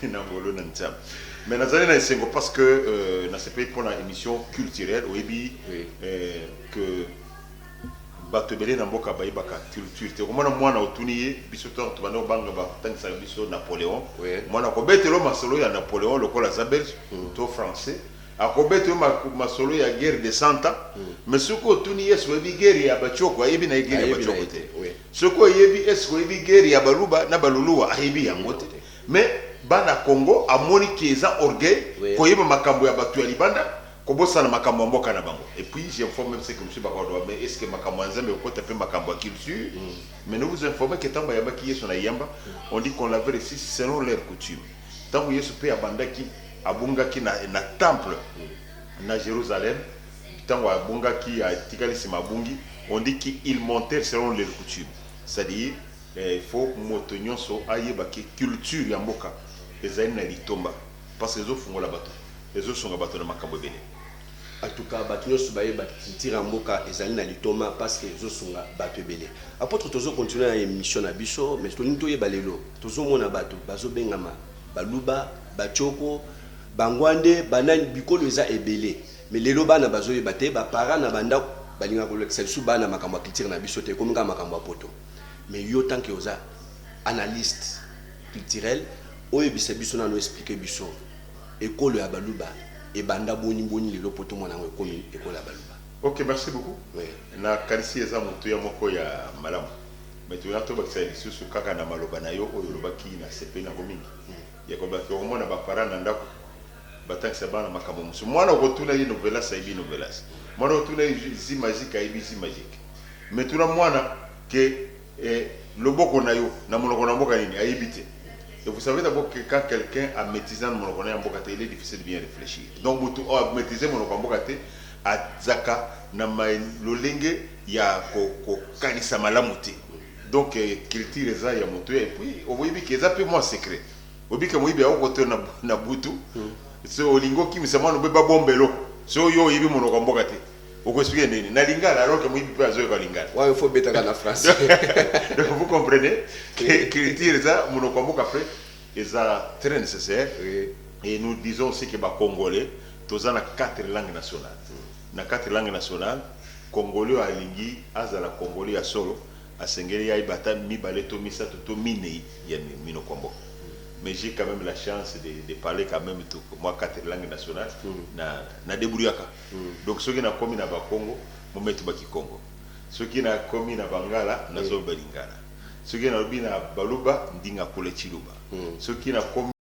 Nangolo Nantam. Mais nous allons essayer parce que dans ce pays pour une émission culturelle, où que Batobele Namboka Baïbaka culture. Comment moi na otuniye bisoto to bano banga ba tangisa biso Napoléon. Moi na kobetelo masolo ya Napoléon lokola za Belge to français. Akobetelo masolo ya guerre de 100 ans. Mais ce ko otuniye so bi guerre ya bachoko yebi na guerre ya bachoko te. Ce ko yebi esko yebi guerre ya baluba na baluluwa ayebi yango te. Mais bana Congo amoni kieza orgueil ko yeba makambo ya batu ya libanda. Kobosa na makambo mboka na bango. Et puis j'informe même ce que monsieur Bakodo, mais est-ce que makambo nzambe ko taper makambo culture? Mais nous vous informons que tamba yamba ki yeso na yamba, on dit qu'on l'avait reçu selon leur coutume. Tango yeso pe abandaki abungaki na temple na Jérusalem, tango abungaki a tikali simabungi, on dit qu'ils montaient selon leur coutume. C'est-à-dire il faut motonyon so ayeba ki culture ya mboka ezali na litomba parce que zo fungola bato. Les autres sont abattus dans makambo bene. En tout cas, Batouno Soubaye Batira Mboka et Zalina Litoma parce que les autres sont battus belé. Apôtre Tozo continue à émission à Bisso, mais tout le monde est balelo. Tozo mona batu, bazo bengama, baluba, bachoko, bangwande, banan biko leza et belé. Mais les loba na bazo yebate, ba para na banda balinga ko l'excel suba na makambo culture na Bisso te comme nga makambo poto. Mais yo tant que oza analyste culturel, oye bise Bisso na no expliquer Bisso. École à Baluba et Banda Boni le lopoto mon école à Baluba. Ok, merci beaucoup. Oui. Na kanisi eza mutu ya moko ya malamu. Mais tu as to bakisa lisusu kaka na maloba na yo oyo lobaki na sepe na gomingi. Ya ko baki o mona ba parana ndako. Batangisa bana makambo musu. Mwana okotuna yi novelas aibi novelas. Mwana okotuna yi magique aibi magique. Mais tuna mwana ke loboko na yo na monoko na mboka nini aibite. Et vous savez d'abord que quand quelqu'un a maîtrisé mon monokone, il est difficile de bien réfléchir. Donc, vous avez maîtrisé mon monokone, à Zaka, Lolenge, il y a Kanisa Malamuti. Donc, culture est là, il y a monté. Et puis, au bout qu'il y a un peu moins secret. Au bout qu'il y a un côté na Boutu, c'est au lingo qui me semble que pas bombelo. C'est au yo, il y a mon monokone. Vous expliquez, na lingala alors que moi je peux azoe ka lingala. Ouais, il faut bêter dans la France. Donc vous comprenez que culture ça mon kombo après est très nécessaire et nous disons aussi que ba congolais tous en 4 langues nationales. Na 4 langues nationales, congolais alingi azala congolais ya solo, asengeli ya ibata mibale to misato to minei ya mino kombo. Mais j'ai quand même la chance de parler quand même tout moi 4 langues nationales na débrouillaka. Donc ceux qui na commis na Bakongo, mo metu baki Congo. Ceux qui na commis na Bangala, na zo balingala. Ceux qui na obi na Baluba, ndinga kole chiluba. Ceux qui na commis